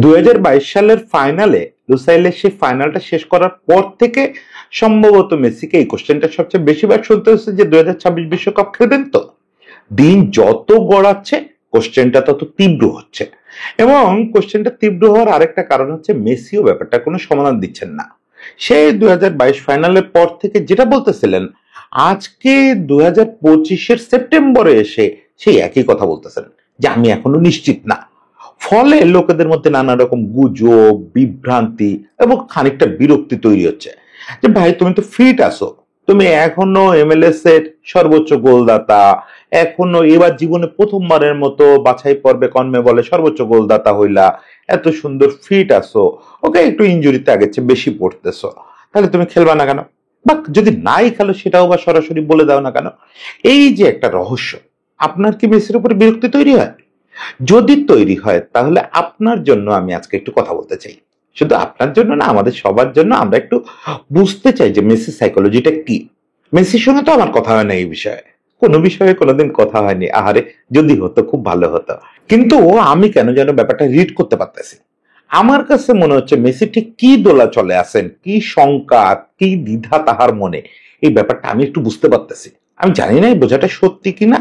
2022 সালের ফাইনালে লুসাইলের সেই ফাইনালটা শেষ করার পর থেকে সম্ভবত মেসিকে এই কোশ্চেনটা সবচেয়ে বেশিবার শুনতে হচ্ছে যে 2026 বিশ্বকাপ খেলবেন তো। দিন যত গড়াচ্ছে কোশ্চেনটা তত তীব্র হচ্ছে, এবং কোশ্চেনটা তীব্র হওয়ার আরেকটা কারণ হচ্ছে মেসিও ব্যাপারটা কোনো সমাধান দিচ্ছেন না। সেই 2022 ফাইনালের পর থেকে যেটা বলতেছিলেন, আজকে 2025-এর সেপ্টেম্বরে এসে সেই একই কথা বলতেছেন যে আমি এখনো নিশ্চিত না। ফলে লোকেদের মধ্যে নানা রকম গুজব, বিভ্রান্তি এবং খানিকটা বিরক্তি তৈরি হচ্ছে যে ভাই তুমি তো ফিট আছো, তুমি এখনো এমএলএস এর সর্বোচ্চ গোলদাতা, এখনো এবার জীবনে প্রথমবারের মতো বাছাই পর্বে কনমেবলে সর্বোচ্চ গোলদাতা হইলা, এত সুন্দর ফিট আছো, ওকে একটু ইনজুরিতে আগের চেয়ে বেশি পড়তেছো, তাহলে তুমি খেলবা না কেন? বা যদি নাই খেলো সেটাও বা সরাসরি বলে দাও না কেন? এই যে একটা রহস্য, আপনার কি মেসির উপরে বিরক্তি তৈরি হয়? যদি তৈরি হয় তাহলে আপনার জন্য আমি আজকে একটু কথা বলতে চাই। শুধু আপনার জন্য না, আমাদের সবার জন্য। আমরা একটু বুঝতে চাই যে মেসি সাইকোলজিটা কি। মেসির সঙ্গে তো আমার কথা হয় না এই বিষয়ে, কোনো বিষয়ে কোনোদিন কথা হয়নি। আহারে, যদি হতো খুব ভালো হতো। কিন্তু আমি কেন যেন ব্যাপারটা রিড করতে পারতেছি। আমার কাছে মনে হচ্ছে মেসি ঠিক কি দোলা চলে আছেন, কি শঙ্কা, কি দ্বিধা তাহার মনে, এই ব্যাপারটা আমি একটু বুঝতে পারতেছি। আমি জানি না এই বোঝাটা সত্যি কিনা,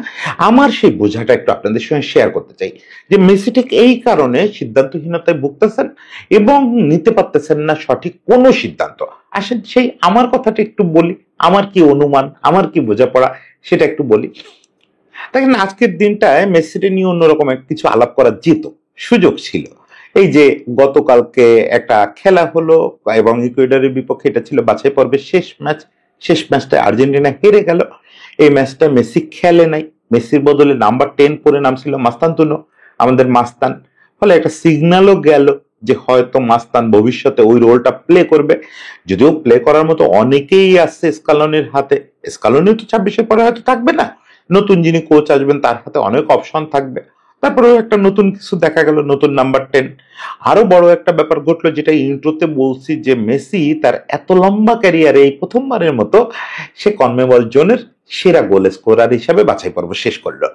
আমার সেই বোঝাটা একটু আপনাদের সঙ্গে শেয়ার করতে চাই যে মেসি ঠিক এই কারণে সিদ্ধান্তহীনতায় ভুগতেছেন এবং নিতে পারতেছেন না সঠিক কোনো সিদ্ধান্ত। আসেন সেই আমার কথাটা একটু বলি, আমার কি অনুমান, আমার কি বোঝাপড়া সেটা একটু বলি। দেখেন, আজকের দিনটায় মেসিকে নিয়ে অন্যরকম কিছু আলাপ করার যেত, সুযোগ ছিল। এই যে গতকালকে একটা খেলা হলো এবং ইকুয়েডরের বিপক্ষে, এটা ছিল বাছাই পর্বের শেষ ম্যাচ। শেষ ম্যাচটা আর্জেন্টিনা হেরে গেল। এই ম্যাচটা মেসি খেলে নাই, মেসির বদলে নাম্বার 10 পরে নামছিল মাস্তানতুনো, আমাদের মাস্তান। ফলে একটা সিগন্যালও গেল যে হয়তো মাস্তান ভবিষ্যতে ওই রোলটা প্লে করবে। যদিও প্লে করার মতো অনেকেই আছে স্কালোনির হাতে, স্কালোনি তো 26-এর পরে হয়তো থাকবে না, নতুন যিনি কোচ আসবেন তার হাতে অনেক অপশন থাকবে। তারপরেও একটা নতুন কিছু দেখা গেল, নতুন নাম্বার 10। আরো বড় একটা ব্যাপার ঘটলো, যেটা ইন্ট্রোতে বলছি, যে মেসি তার এত লম্বা ক্যারিয়ারে এই প্রথমবারের মতো সে কনমেবল জোনের সেরা গোল স্কোরার হিসাবে বাছাই পর্ব শেষ করলো।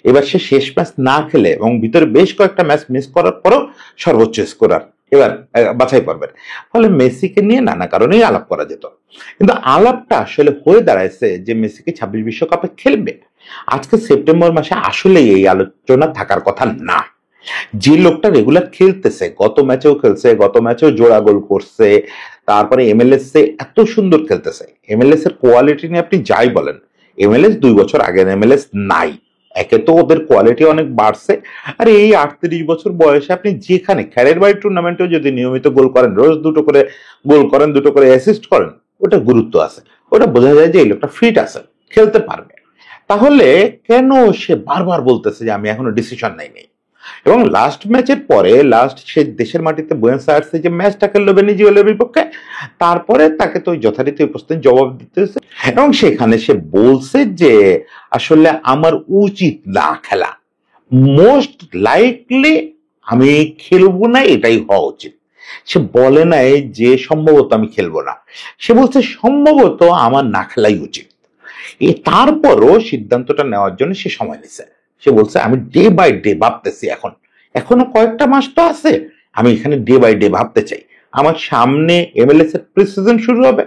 এবার সে শেষ ম্যাচ না খেলে এবং ভিতরে বেশ কয়েকটা ম্যাচ মিস করার পরও সর্বোচ্চ স্কোরার এবার বাছাই পর্বের। ফলে মেসিকে নিয়ে নানা কারণেই আলাপ করা যেত, কিন্তু আলাপটা আসলে হয়ে দাঁড়াইছে যে মেসিকে 26 বিশ্বকাপে খেলবে। আজকে সেপ্টেম্বর মাসে আসলে এই আলোচনা থাকার কথা না। যে লোকটা রেগুলার খেলতেছে, গত ম্যাচেও খেলছে, গত ম্যাচেও জোড়া গোল করছে, তারপরে এমএলএস এ এত সুন্দর খেলতেছে। এমএলএস এর কোয়ালিটি নিয়ে আপনি যাই বলেন, এমএলএস 2 বছর আগের এমএলএস নাই। একে তো ওদের কোয়ালিটি অনেক বাড়ছে, আর এই 38 বছর বয়সে আপনি যেখানে খেলের বাড়ি টুর্নামেন্টেও যদি নিয়মিত গোল করেন, রোজ দুটো করে গোল করেন, দুটো করে অ্যাসিস্ট করেন, ওটা গুরুত্ব আছে। ওটা বোঝা যায় যে এই লোকটা ফিট আছে, খেলতে পারবে। তাহলে কেন সে বারবার বলতেছে যে আমি এখনো ডিসিশন নেই? এবং লাস্ট ম্যাচের পরে, লাস্ট সে দেশের মাটিতে বুয়েন্স আয়ার্সে যে ম্যাচটা খেললো ভেনেজুয়েলার বিপক্ষে, তারপরে তাকে তো যথারীতি ওই প্রশ্নের জবাব দিতে হয়েছে, এবং সেখানে সে বলছে যে আসলে আমার উচিত না খেলা, মোস্ট লাইকলি আমি খেলবো না, এটাই হওয়া উচিত। সে বলে নাই যে সম্ভবত আমি খেলবো না, সে বলছে সম্ভবত আমার না খেলাই উচিত। তারপরও সিদ্ধান্তটা নেওয়ার জন্য সে সময় নিছে। সে বলছে আমি ডে বাই ডে ভাবতেছি, এখনো কয়েকটা মাস তো আছে, আমি এখানে ডে বাই ডে ভাবতে চাই। আমার সামনে এমএলএস এর প্রি সিজন শুরু হবে,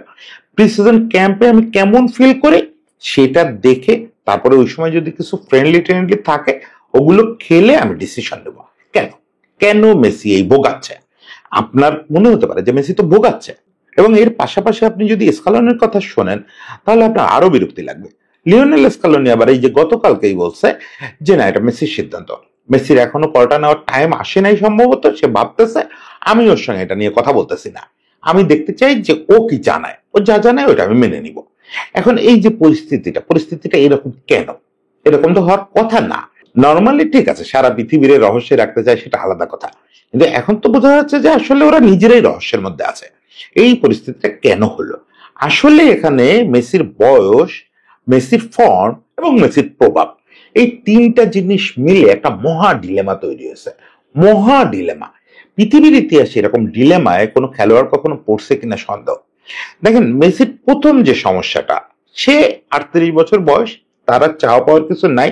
প্রি সিজন ক্যাম্পে আমি কেমন ফিল করি সেটা দেখে তারপরে ওই সময় যদি কিছু ফ্রেন্ডলি ট্রেন্ডলি থাকে ওগুলো খেলে আমি ডিসিশন নেব। কেন কেন মেসি এই ভোগাচ্ছে? আপনার মনে হতে পারে যে মেসি তো ভোগাচ্ছে, এবং এর পাশাপাশি আপনি যদি স্কালনের কথা শোনেন তাহলে আপনার আরো বিরক্তি লাগবে। লিওনেল স্কালোনি আবার এই যে গতকালকেই বলছে যে না, এটা মেসির সিদ্ধান্ত, মেসির এখনো কলটা নেওয়ার টাইম আসে নাই, সম্ভবত সে ভাবতেছে, আমি ওর সঙ্গে এটা নিয়ে কথা বলতেছি না, আমি দেখতে চাই যে ও কি জানায়, ও যা জানায় ওটা আমি মেনে নিব। এখন এই যে পরিস্থিতিটা এরকম কেন? এরকম তো হওয়ার কথা না। নর্মালি ঠিক আছে, সারা পৃথিবীর রহস্যে রাখতে চায়, সেটা আলাদা কথা, কিন্তু এখন তো বোঝা যাচ্ছে যে আসলে ওরা নিজেরাই রহস্যের মধ্যে আছে। এই পরিস্থিতিটা কেন হলো? আসলে এখানে মেসির বয়স, মেসির ফর্ম এবং মেসির প্রভাব, এই তিনটা জিনিস মিলে একটা মহা ডিলেমা তৈরি হয়েছে। মহা ডিলেমা। পৃথিবীর ইতিহাসে এরকম ডিলেমায় কোনো খেলোয়াড় কখনো পড়ছে কিনা সন্দেহ। দেখেন, মেসির প্রথম যে সমস্যাটা, সে 38 বছর বয়স, তার আর চাওয়া পাওয়ার কিছু নাই।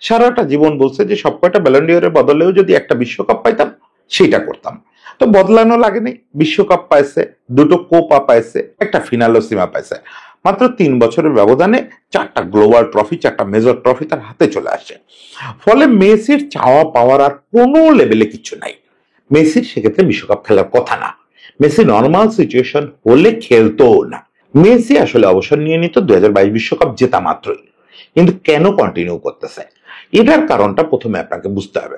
সারাটা জীবন বলছে যে সবকয়টা ব্যালন ডিওরের বদলেও যদি একটা বিশ্বকাপ পাইতাম সেটা করতাম। তো বদলানো লাগেনি, বিশ্বকাপ পাইছে, দুটো কোপা পাইছে, একটা ফিনালোসিমা পাইছে, মাত্র 3 বছরের ব্যবধানে 4টা গ্লোবাল ট্রফি, 4টা মেজর ট্রফি তার হাতে চলে আসে। ফলে মেসির চাওয়া পাওয়ার আর কোনো লেভেলে কিছু নাই। মেসির সেক্ষেত্রে বিশ্বকাপ খেলার কথা না, মেসি নর্মাল সিচুয়েশন হলে খেলতো না। মেসি আসলে অবসর নিয়ে নিত 2022 বিশ্বকাপ জেতা মাত্রই, কিন্তু কেন কন্টিনিউ করতেছে এটার কারণটা প্রথমে আপনাকে বুঝতে হবে।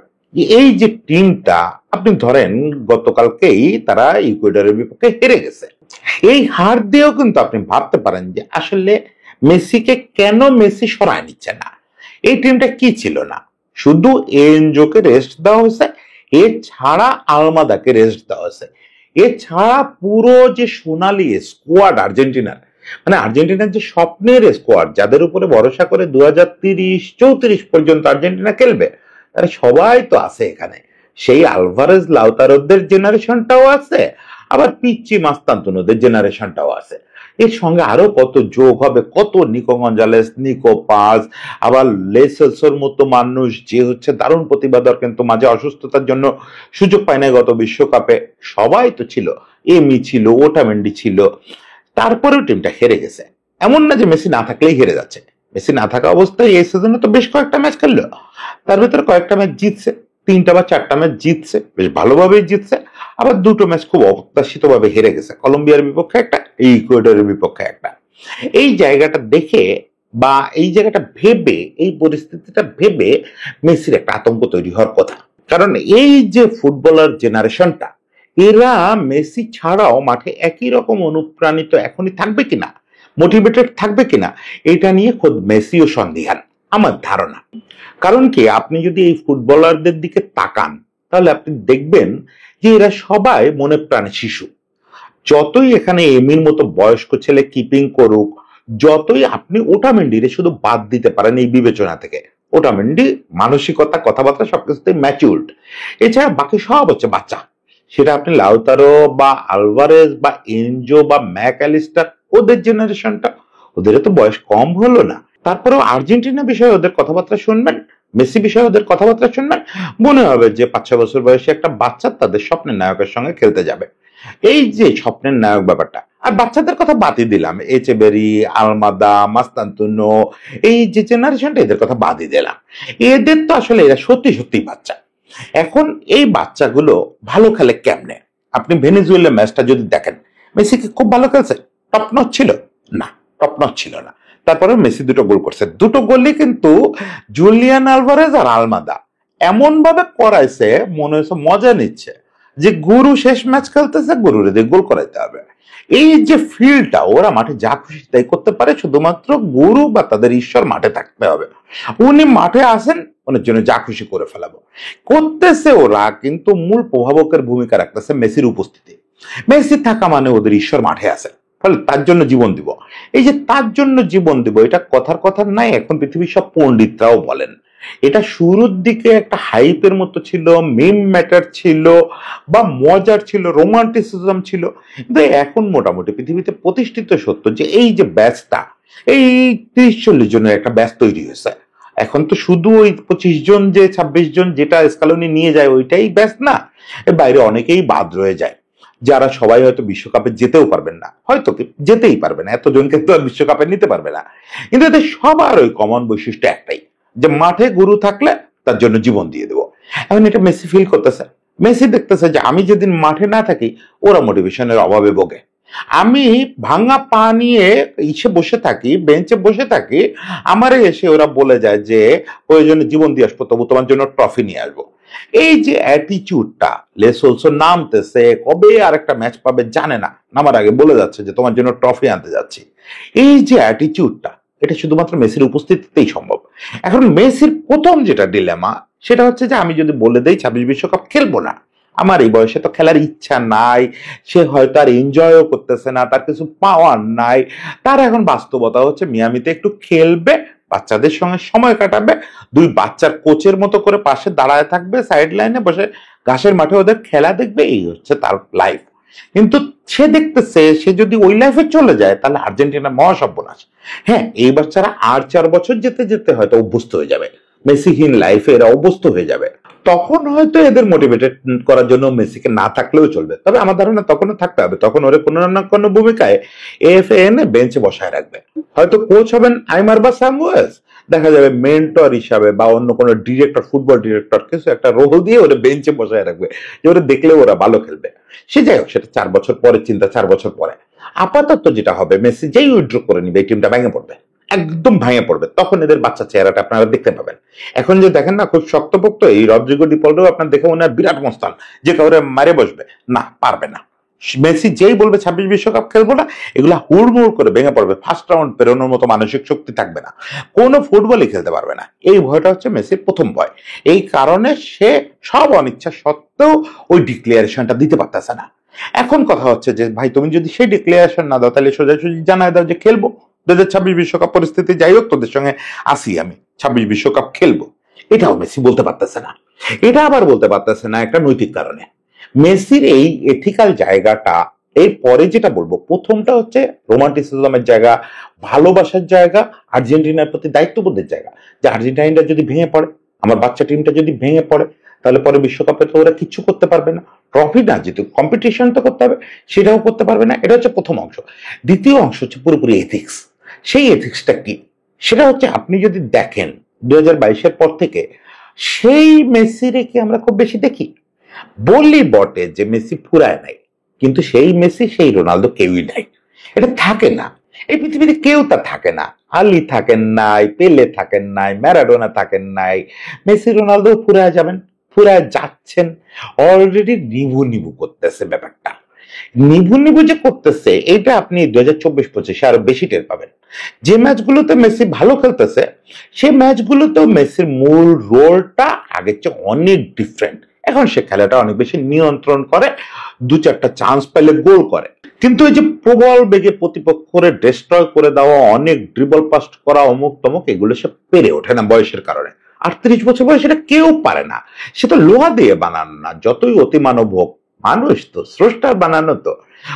এই যে টিমটা, আপনি ধরেন গতকালকেই তারা ইকুয়েডরের বিপক্ষে হেরে গেছে, এই হার দিয়েও কিন্তু আপনি ভাবতে পারেন যে আসলে মেসিকে কেন মেসি সরায় নিচ্ছে না। এই টিমটা কি ছিল না, শুধু এনজোকে রেস্ট দেওয়া হয়েছে, এছাড়া আলমাদাকে রেস্ট দেওয়া হয়েছে, এছাড়া পুরো যে সোনালি স্কোয়াড আর্জেন্টিনার, মানে আর্জেন্টিনার যে স্বপ্নের স্কোয়াড, যাদের উপরে ভরসা করে 2030-34 পর্যন্ত আর্জেন্টিনা খেলবে, তারা সবাই তো আছে এখানে। সেই আলভারেজ লাউতারোদের জেনারেশনটাও আছে, আবার পিচ্চি মাস্তান্তনুদের জেনারেশনটাও আছে। এর সঙ্গে আরো কত যোগ হবে, কত নিকো গঞ্জালেস, নিকো পাস, আবার লেসেলসোর মতো মানুষ যে হচ্ছে দারুণ প্রতিভাধর, কিন্তু মাঝে অসুস্থতার জন্য সুযোগ পায় না গত বিশ্বকাপে। সবাই তো ছিল, এমি ছিল, ওটামেন্ডি ছিল, তারপরেও টিমটা হেরে গেছে। এমন না যে মেসি না থাকলেই হেরে যাচ্ছে, মেসি না থাকা অবস্থায় এই সিজনে তো বেশ কয়েকটা ম্যাচ খেললো, তার ভিতরে কয়েকটা ম্যাচ জিতছে, 3টা বা 4টা ম্যাচ জিতছে, বেশ ভালোভাবেই জিতছে। আবার 2টো ম্যাচ খুব অপ্রত্যাশিত ভাবে হেরে গেছে, কলম্বিয়ার বিপক্ষে একটা, ইকুয়েডরের বিপক্ষে একটা। এই জায়গাটা দেখে বা এই জায়গাটা ভেবে, এই পরিস্থিতিটা ভেবে মেসির একটা আতঙ্ক তৈরি হওয়ার কথা। কারণ এই যে ফুটবলার জেনারেশনটা, এরা মেসি ছাড়াও মাঠে একই রকম অনুপ্রাণিত এখনই থাকবে কিনা, মোটিভেটেড থাকবে কিনা, এটা নিয়ে খোদ মেসিও সন্দিহান আমার ধারণা। কারণ কি, আপনি যদি এই ফুটবলারদের দিকে তাকান তাহলে আপনি দেখবেন যে এরা সবাই মনে প্রাণে শিশু। যতই এখানে এমির মতো বয়স্ক ছেলে কিপিং করুক, যতই আপনি ওটামেন্ডিরে শুধু বাদ দিতে পারেন এই বিবেচনা থেকে, ওটামেন্ডি মানসিকতা, কথাবার্তা সবকিছুতে ম্যাচিউরড, এছাড়া বাকি সব হচ্ছে বাচ্চা। সেটা আপনি লাউতারো বা আলভারেজ বা এনজো বা ম্যাক অ্যালিস্টার, ওদের জেনারেশনটা, ওদের তো বয়স কম হলো না। তারপরেও আর্জেন্টিনা বিষয়ে ওদের কথাবার্তা শুনবেন, মেসি বিষয়ে ওদের কথাবার্তা শুনবেন, মনে হবে যে 5-6 বছর বয়সী একটা বাচ্চা তাদের স্বপ্নের নায়কের সঙ্গে খেলতে যাবে। এই যে স্বপ্নের নায়ক ব্যাপারটা, আর বাচ্চাদের কথা বাদই দিলাম, এচেবেরি, আলমাদা, মাস্তান্তুনো, এই যে জেনারেশনটা, এদের কথা বাদই দিলাম। এদের তো আসলে এরা সত্যি সত্যি বাচ্চা। এখন এই বাচ্চাগুলো ভালো খেলে কেমনে? আপনি ভেনেজুয়েলা ম্যাচটা যদি দেখেন, মেসি কি খুব ভালো খেলছে? টপ নচ ছিল না, টপ নচ ছিল না। তারপরে মেসি 2টো গোল করছে, 2টো গোলই কিন্তু জুলিয়ান আলভারেজ আর আলমাদা এমন ভাবে করাইছে, মনে হয়েছে মজা নিচ্ছে, যে গুরু শেষ ম্যাচ খেলতেছে, গুরুরে দিয়ে গোল করাইতে হবে। এই যে ফিল্ডটা, ওরা মাঠে যা খুশি তাই করতে পারে, শুধুমাত্র গুরু বা তাদের ঈশ্বর মাঠে থাকতে হবে। উনি মাঠে আসেন, ওনার জন্য যা খুশি করে ফেলাবো করতেছে ওরা, কিন্তু মূল প্রভাবকের ভূমিকা রাখতেছে মেসির উপস্থিতি। মেসি থাকা মানে ওদের ঈশ্বর মাঠে আছে, ফলে তার জন্য জীবন দিব। এই যে তার জন্য জীবন দিব, এটা কথার কথা নাই, এখন পৃথিবীর সব পণ্ডিতরাও বলেন। এটা শুরুর দিকে একটা হাইপের মতো ছিল, মিম ম্যাটার ছিল, বা মজার ছিল, রোমান্টিসিজম ছিল, কিন্তু এখন মোটামুটি পৃথিবীতে প্রতিষ্ঠিত সত্য যে এই যে ব্যাচটা, এই 30-40 জনের একটা ব্যাচ তৈরি হয়েছে। এখন তো শুধু ওই 25 জন, যে 26 জন যেটা স্কালোনি নিয়ে যায় ওইটাই ব্যাচ না, এর বাইরে অনেকেই বাদ রয়ে যায়, যারা সবাই হয়তো বিশ্বকাপে যেতেও পারবেন না, হয়তো যেতেই পারবে না, এতজনকে তো আর বিশ্বকাপে নিতে পারবে না। কিন্তু এদের সবার ওই কমন বৈশিষ্ট্য একটাই, যে মাঠে গুরু থাকলে তার জন্য জীবন দিয়ে দেবো। এখন এটা মেসি ফিল করতেছে, মেসি দেখতেছে যে আমি যেদিন মাঠে না থাকি, ওরা মোটিভেশনের অভাবে ভোগে। আমি ভাঙা পা নিয়ে ইসে বসে থাকি, বেঞ্চে বসে থাকি, আমারে এসে ওরা বলে যায় যে প্রয়োজনে জীবন দিয়ে আসবো, তবু তোমার জন্য ট্রফি নিয়ে আসবো। এই যে অ্যাটিচিউডটা, লেসোলসো নামতেছে, কবে আর একটা ম্যাচ পাবে জানে না, নামার আগে বলে যাচ্ছে যে তোমার জন্য ট্রফি আনতে যাচ্ছি। এই যে অ্যাটিচিউডটা, এটা শুধুমাত্র মেসির উপস্থিতিতেই সম্ভব। এখন মেসির প্রথম যেটা ডিলেমা, সেটা হচ্ছে যে আমি যদি বলে দেই 26 বিশ্বকাপ খেলবো না, আমার এই বয়সে তো খেলার ইচ্ছা নাই, সে হয়তো আর এনজয়ও করতেছে না, তার কিছু পাওয়ার নাই, তার এখন বাস্তবতা হচ্ছে মিয়ামিতে একটু খেলবে, বাচ্চাদের সঙ্গে সময় কাটাবে, 2 বাচ্চার কোচের মতো করে পাশে দাঁড়ায় থাকবে, সাইড লাইনে বসে ঘাসের মাঠে ওদের খেলা দেখবে, এই হচ্ছে তার লাইফ। কিন্তু সে দেখতেছে, সে যদি ওই লাইফে চলে যায় তাহলে আর্জেন্টিনা মহাসর্বনাশ। হ্যাঁ, এই বাচ্চারা আর 4 বছর যেতে যেতে হয়তো অভ্যস্ত হয়ে যাবে, মেসিহীন লাইফে এরা অভ্যস্ত হয়ে যাবে। তখন হয়তো এদের মোটিভেটেড করার জন্য মেসিকে না থাকলেও চলবে, তবে আমার ধারণা তখনও থাকতে হবে। তখন ওরে কোনো না কোনো ভূমিকায় এএফএন এ বেঞ্চে বসায় রাখবে। হয়তো কোচ হবেন আইমার বা স্যামুয়েলস, দেখা যাবে মেন্টর হিসাবে বা অন্য কোনো ডিরেক্টর, ফুটবল ডিরেক্টর কিছু একটা রোল দিয়ে ওরা বেঞ্চে বসায় রাখবে, যে ওরা দেখলে ওরা ভালো খেলবে। সে যাই হোক, সেটা 4 বছর পরে চিন্তা, 4 বছর পরে। আপাতত যেটা হবে, মেসি যেই উইথড্র করে নিবে এই টিমটা ভেঙে পড়বে, একদম ভেঙে পড়বে। তখন এদের বাচ্চা চেহারাটা আপনারা দেখতে পাবেন। এখন যে দেখেন না খুব শক্তপোক্ত, এই রদ্রিগো ডি পলও আপনার দেখে মনে হয় বিরাট মস্তান, যে কাউরে মারে বসবে, না পারবে না। মেসি যেই বলবে 26 বিশ্বকাপ খেলবো না, এগুলা হুড়মুড় করে ভেঙে পড়বে, ফার্স্ট রাউন্ড পেরোনোর মতো মানসিক শক্তি থাকবে না, কোনো ফুটবলই খেলতে পারবে না। এই ভয়টা হচ্ছে মেসির প্রথম ভয়। এই কারণে সে সব অনিচ্ছা সত্ত্বেও ওই ডিক্লারেশনটা দিতে পারতেছে না। এখন কথা হচ্ছে যে ভাই, তুমি যদি সেই ডিক্লারেশন না দাও, তাহলে সোজাসুজি জানায় দাও যে খেলবো 2026 বিশ্বকাপ, পরিস্থিতি যাই হোক তোদের সঙ্গে আসি, আমি 26 বিশ্বকাপ খেলবো। এটাও মেসি বলতে পারতেছে না। এটা আবার বলতে পারতেছে না একটা নৈতিক কারণে। মেসির এই এথিক্যাল জায়গাটা, এর পরে যেটা বলবো, প্রথমটা হচ্ছে রোমান্টিসিজমের জায়গা, ভালোবাসার জায়গা, আর্জেন্টিনার প্রতি দায়িত্ববোধের জায়গা। যে আর্জেন্টিনাটা যদি ভেঙে পড়ে, আমার বাচ্চা টিমটা যদি ভেঙে পড়ে, তাহলে পরে বিশ্বকাপে তো ওরা কিচ্ছু করতে পারবে না। ট্রফি না যেহেতু কম্পিটিশন তো করতে হবে, সেটাও করতে পারবে না। এটা হচ্ছে প্রথম অংশ। দ্বিতীয় অংশ হচ্ছে পুরোপুরি এথিক্স। সেই এথিক্সটা কি? সেটা হচ্ছে আপনি যদি দেখেন 2022-এর পর থেকে সেই মেসিরে কি আমরা খুব বেশি দেখি? বললি বটে যে মেসি ফুরায় নাই, কিন্তু সেই মেসি, সেই রোনালদো কেউই নাই। এটা থাকে না, এই পৃথিবীতে কেউ তা থাকে না। আলী থাকেন নাই, পেলে থাকেন নাই, ম্যারাডোনা থাকেন নাই, মেসি রোনালদো ফুরায় যাবেন, ফুরায় যাচ্ছেন। অলরেডি নিভু নিভু করতেছে ব্যাপারটা। নিভু নিভু যে করতেছে, এটা আপনি 2024-25 আরো বেশি টের পাবেন। যে ম্যাচগুলোতে মেসি ভালো খেলতেছে, সেই ম্যাচগুলোতেও মেসির মূল রোলটা আগের চেয়ে অনেক ডিফারেন্ট। এখন সে খেলাটা অনেক বেশি নিয়ন্ত্রণ করে, 2-4টা চান্স পেলে গোল করে। কিন্তু এই যে প্রবল বেগে প্রতিপক্ষরে ডিস্ট্রয় করে দেওয়া, অনেক ড্রিবল পাস করা, অমুক তমুক, এগুলো সে পেরে ওঠে না বয়সের কারণে। 38 বছর বয়সে এটা কেউ পারে না। সেটা লোহা দিয়ে বানানো না, যতই অতিমানব হোক, মানুষ তো, স্রষ্টার বানানো তো।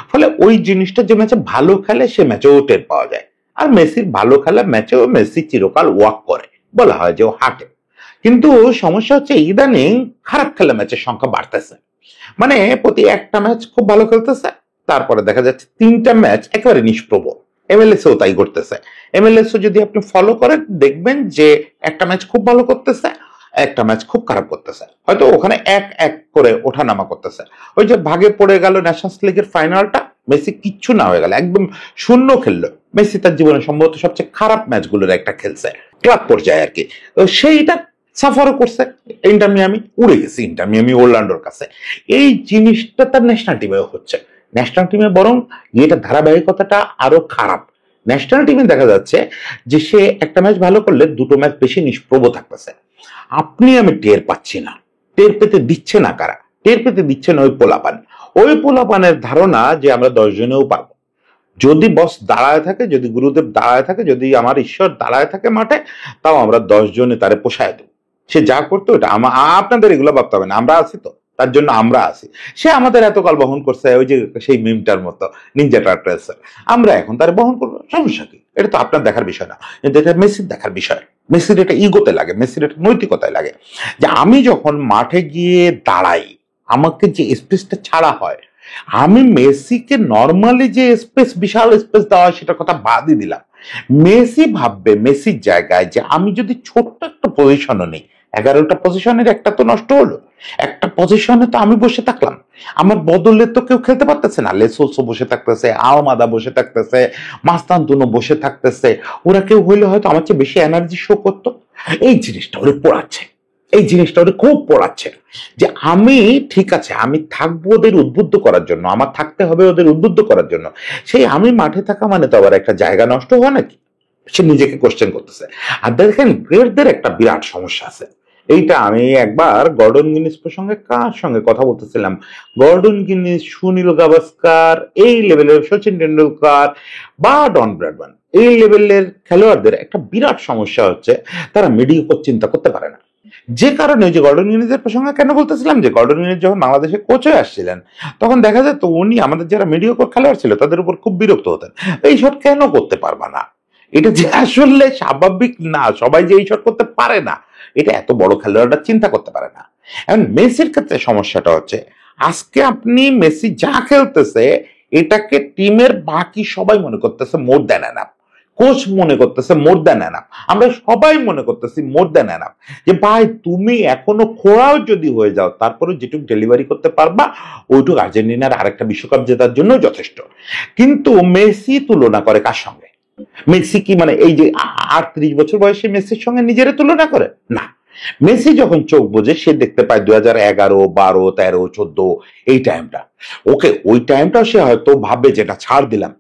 ফলে ওই জিনিসটা যে ম্যাচে ভালো খেলে, সে ম্যাচেও টের পাওয়া যায়। আর মেসির ভালো খেলা ম্যাচেও মেসি চিরকাল ওয়াক করে, বলা হয় যে ও হাঁটে। কিন্তু সমস্যা হচ্ছে ইদানিং খারাপ খেলা ম্যাচের সংখ্যা বাড়তেছে। মানে প্রতি একটা ম্যাচ খুব ভালো খেলতেছে, তারপরে দেখা যাচ্ছে 3টা ম্যাচ একেবারে নিষ্প্রভ। এমএলএসও তাই করতেছে। এমএলএসও যদি আপনি ফলো করেন, দেখবেন যে একটা ম্যাচ খুব ভালো করতেছে, একটা ম্যাচ খুব খারাপ করতেছে, হয়তো ওখানে এক এক করে ওঠানামা করতেছে। ওই যে ভাগে পড়ে গেল ন্যাশনস লিগের ফাইনালটা, মেসি কিচ্ছু না হয়ে গেল, একদম শূন্য খেললো। মেসি তার জীবনে সম্ভবত সবচেয়ে খারাপ ম্যাচগুলোর একটা খেলছে, ক্লাব পর্যায়ে আর কি। তো সেইটা সাফারও করছে। ইন্টার মিয়ামি উড়ে গেছে, ইন্টার মিয়ামি ওরল্যান্ডোর কাছে। এই জিনিসটা তার ন্যাশনাল টিমেও হচ্ছে। ন্যাশনাল টিমে বরং এটা ধারাবাহিকতাটা আরো খারাপ। ন্যাশনাল টিমে দেখা যাচ্ছে যে সে একটা ম্যাচ ভালো করলে 2টো ম্যাচ বেশি নিষ্প্রভ থাকতেছে। আপনি আমি টের পাচ্ছি না। টের পেতে দিচ্ছে না কারা? টের পেতে দিচ্ছে না ওই পোলাপান। ওই পোলাপানের ধারণা যে আমরা 10 জনেও পারবো। যদি বস দাঁড়ায় থাকে, যদি গুরুদেব দাঁড়ায় থাকে, যদি আমার ঈশ্বর দাঁড়ায় থাকে মাঠে, তাও আমরা 10 জনে তারে পোষায় দেব। সে যা করতো এটা আপনাদের এগুলো ভাবতে হবে না, আমরা আছি তো, তার জন্য আমরা আছি। সে আমাদের এতকাল বহন করছে, ওই যে সেই মিমটার মতো, নিনজা টার্টলস। আমরা এখন তার বহন করবো, সমস্যা কি? এটা তো আপনার দেখার বিষয় না, কিন্তু এটা মেসির দেখার বিষয়। মেসির এটা ইগোতে লাগে, মেসির এটা নৈতিকতায় লাগে, যে আমি যখন মাঠে গিয়ে দাঁড়াই, আমাকে যে স্পেসটা ছাড়া হয়, আমি মেসিকে নর্মালি যে স্পেস, বিশাল স্পেস দেওয়া হয়, সেটার কথা বাদই দিলাম। মেসি ভাববে মেসির জায়গায় যে আমি যদি ছোট্ট একটা পজিশনও নেই, 11টা পজিশনের একটা তো নষ্ট হলো, একটা পজিশনে তো আমি বসে থাকলাম, আমার বদলে তো কেউ খেলতে পারতেছে না। লেসোলসো বসে থাকতেছে, আলমাদা বসে থাকতেছে, মাস্তানতুনো বসে থাকতেছে। ওরা কেউ হইলে হয়তো আমার চেয়ে বেশি এনার্জি শো করতো। এই জিনিসটা ওরে পড়াচ্ছে, এই জিনিসটা ওরে খুব পড়াচ্ছে, যে আমি ঠিক আছে, আমি থাকবো ওদের উদ্বুদ্ধ করার জন্য, আমার থাকতে হবে ওদের উদ্বুদ্ধ করার জন্য। সেই আমি মাঠে থাকা মানে তো আবার একটা জায়গা নষ্ট হওয়া নাকি? সে নিজেকে কোশ্চেন করতেছে। আর দেখেন, গ্রেটদের একটা বিরাট সমস্যা আছে। এইটা আমি একবার গর্ডন গিনিস প্রসঙ্গে কার সঙ্গে কথা বলতেছিলাম, গর্ডন গিনিস, সুনীল গাভাস্কার, এই লেভেলের সচিন টেন্ডুলকার বা ডন ব্র্যাডম্যান, এই লেভেলের খেলোয়াড়দের একটা বিরাট সমস্যা হচ্ছে, তারা মিডিওকর চিন্তা করতে পারে না। যে কারণে যে গর্ডন গিনিসের প্রসঙ্গে কেন বলতেছিলাম, যে গর্ডন গিনিস যখন বাংলাদেশে কোচ হয়ে আসছিলেন, তখন দেখা যায় তো উনি আমাদের যারা মিডিওকর খেলোয়াড় ছিল তাদের উপর খুব বিরক্ত হতেন। এই শট কেন করতে পারবা না? এটা যে আসলে স্বাভাবিক না, সবাই যে এই শট করতে পারে না, এটা এত বড় খেলোয়াড়রা চিন্তা করতে পারে না। এখন মেসির ক্ষেত্রে সমস্যাটা হচ্ছে আজকে আপনি মেসি যা খেলতেছে এটাকে টিমের বাকি সবাই মনে করতেছে মোর দ্যান এনাফ, কোচ মনে করতেছে মোর দ্যান এনাফ, আমরা সবাই মনে করতেছি মোর দ্যান এনাফ, যে ভাই তুমি এখনো খোড়াও যদি হয়ে যাও তারপরে যেটুকু ডেলিভারি করতে পারবা ওইটুকু আর্জেন্টিনার আরেকটা বিশ্বকাপ জেতার জন্য যথেষ্ট। কিন্তু মেসি তুলনা করে কার সঙ্গে? মেসি কি মানে এই যে 38 বছর বয়সে মেসির সঙ্গে নিজের তুলনা করে না। মেসি যখন চোখ বোঝে সে দেখতে পায় 2011, 12, 13, 14 এই টাইমটা, ওকে ওই টাইমটাও সে হয়তো ভাবে যেটা ছাড় দিলাম,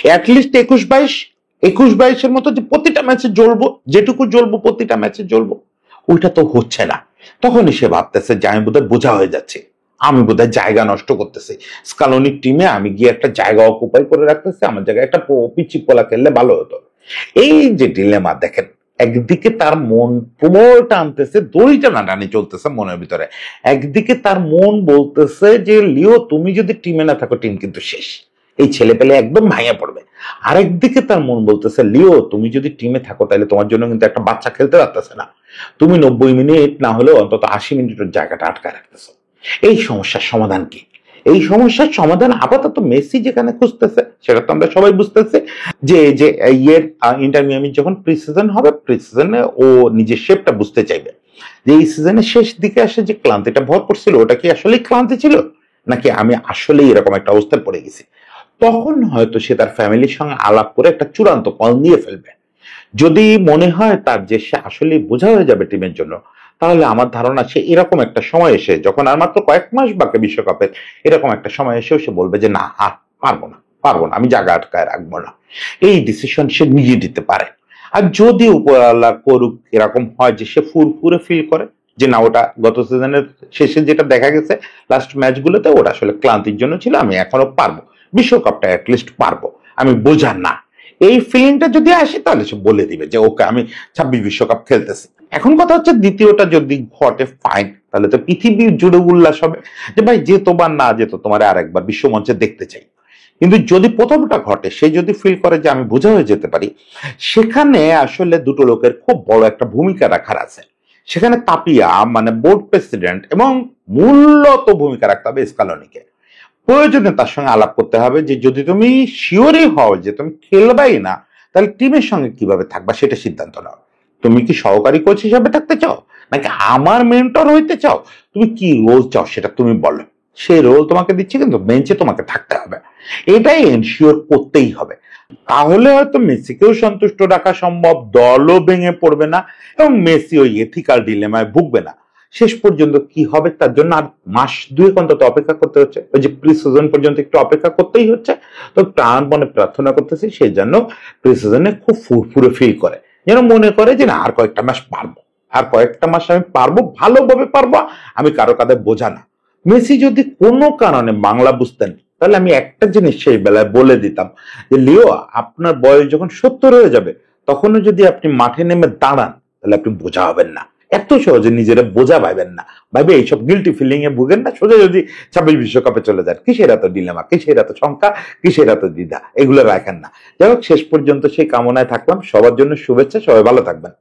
অ্যাটলিস্ট 21-22 মতো যে প্রতিটা ম্যাচে জ্বলবো, যেটুকু জ্বলবো প্রতিটা ম্যাচে জ্বলবো, ওইটা তো হচ্ছে না। তখনই সে ভাবতেছে যে আমি বোধহয় বোঝা হয়ে যাচ্ছে, আমি বোধহয় জায়গা নষ্ট করতেছি, স্কালোনির টিমে আমি গিয়ে একটা জায়গা অকুপাই করে রাখতেছি, আমার জায়গায় একটা পিচি পোলা খেললে ভালো হতো। এই যে ডিলেমা দেখেন, একদিকে তার মন প্রবল টানতেছে, দড়িটা টানাটানি চলতেছে মনের ভিতরে, একদিকে তার মন বলতেছে যে লিও তুমি যদি টিমে না থাকো টিম কিন্তু শেষ, এই ছেলে পেলে একদম ভাঙে পড়বে। আরেকদিকে তার মন বলতেছে লিও তুমি যদি টিমে থাকো তাহলে তোমার জন্য কিন্তু একটা বাচ্চা খেলতে পারতেছে না, তুমি 90 মিনিট না হলেও অন্তত 80 মিনিটের জায়গাটা আটকায় রাখতেছো। এই সমস্যার সমাধান কি? এই সমস্যার সমাধান আপাতত মেসি যেখানে খুঁজতেছে সেটা তো আমরা সবাই বুঝতেছি, যে যে ইয়ের ইন্টার মিয়ামি যখন প্রি সিজন হবে, প্রি সিজনে ও নিজের শেপটা বুঝতে চাইবে যে এই সিজনের শেষ দিকে আসে যে ক্লান্তিটা ভরপুর ছিল ওটা কি আসলেই ক্লান্তি ছিল নাকি আমি আসলেই এরকম একটা অবস্থায় পড়ে গেছি। তখন হয়তো সে তার ফ্যামিলির সঙ্গে আলাপ করে একটা চূড়ান্ত কল নিয়ে ফেলবে। যদি মনে হয় তার যে সে আসলে বোঝা হয়ে যাবে টিমের জন্য, তাহলে আমার ধারণা সে এরকম একটা সময় এসে যখন আর মাত্র কয়েক মাস বাকি বিশ্বকাপের, এরকম একটা সময় এসেও সে বলবে যে না আর পারবো না আমি জায়গা আটকায় রাখবো না, এই ডিসিশন সে নিজে দিতে পারে। আর যদি উপরওয়ালা করুক এরকম হয় যে সে ফুরফুরে ফিল করে যে না ওটা গত সিজনের শেষে যেটা দেখা গেছে লাস্ট ম্যাচগুলোতে ওটা আসলে ক্লান্তির জন্য ছিল, আমি এখনো পারবো, বিশ্বকাপটা অ্যাটলিস্ট পারবো, আমি বোঝার না, এই ফিলিংটা যদি আসে তাহলে সে বলে দিবে যে ওকে আমি 26 বিশ্বকাপ খেলতেছি। এখন কথা হচ্ছে দ্বিতীয়টা যদি ঘটে ফাইন, তাহলে তো পৃথিবী জুড়ে উল্লাস হবে যে ভাই যেত বা না যেত তোমার আরেকবার বিশ্বমঞ্চে দেখতে চাই। কিন্তু যদি প্রথমটা ঘটে সে যদি ফিল করে যে আমি বোঝা হয়ে যেতে পারি, সেখানে আসলে দুটো লোকের খুব বড় একটা ভূমিকা রাখার আছে। সেখানে তাপিয়া মানে বোর্ড প্রেসিডেন্ট এবং মূলত ভূমিকা রাখতে হবে স্কালোনিকে। প্রয়োজনে তার সঙ্গে আলাপ করতে হবে যে যদি তুমি শিওরই হও যে তুমি খেলবাই না তাহলে টিমের সঙ্গে কিভাবে থাকবা সেটা সিদ্ধান্ত নাও। তুমি কি সহকারী কোচ হিসাবে থাকতে চাও নাকি আমার মেন্টর হইতে চাও, তুমি কি রোল চাও সেটা তুমি বলো, সেই রোল তোমাকে দিচ্ছে কিন্তু বেঞ্চে তোমাকে থাকতে হবে, এটাই এনশিওর করতেই হবে। তাহলে হয়তো মেসিকেও সন্তুষ্ট রাখা সম্ভব, দলও ভেঙে পড়বে না এবং মেসি ওই এথিক্যাল ডিলেমায় ভুগবে না। শেষ পর্যন্ত কি হবে তার জন্য আর মাস দুয়েক অন্তত অপেক্ষা করতে হচ্ছে, ওই যে প্রি সিজন পর্যন্ত একটু অপেক্ষা করতেই হচ্ছে। তো প্রাণ মনে প্রার্থনা করতেছি সেই জন্য প্রি সিজনে খুব ফুরফুরে ফিল করে, যেন মনে করে যে না আর কয়েকটা মাস পারবো, আর কয়েকটা মাস আমি পারবো, ভালোভাবে পারবো, আমি কারো কাঁধে বোঝা না। মেসি যদি কোনো কারণে বাংলা বুঝতেন তাহলে আমি একটা জিনিস সেই বেলায় বলে দিতাম যে লিও আপনার বয়স যখন 70 হয়ে যাবে তখনও যদি আপনি মাঠে নেমে দাঁড়ান তাহলে আপনি বোঝা হবেন না, এত সহজে নিজেরা বোঝা পাইবেন না, ভাবে এইসব গিলটি ফিলিং এ ভুগেন না, সোজা যদি 26 বিশ্বকাপে চলে যান, কিসের এত ডিলেমা, কিসের এত শঙ্কা, কিসের এত দ্বিধা, এগুলো রাখেন না। যাই হোক শেষ পর্যন্ত সেই কামনায় থাকলাম, সবার জন্য শুভেচ্ছা, সবাই ভালো থাকবেন।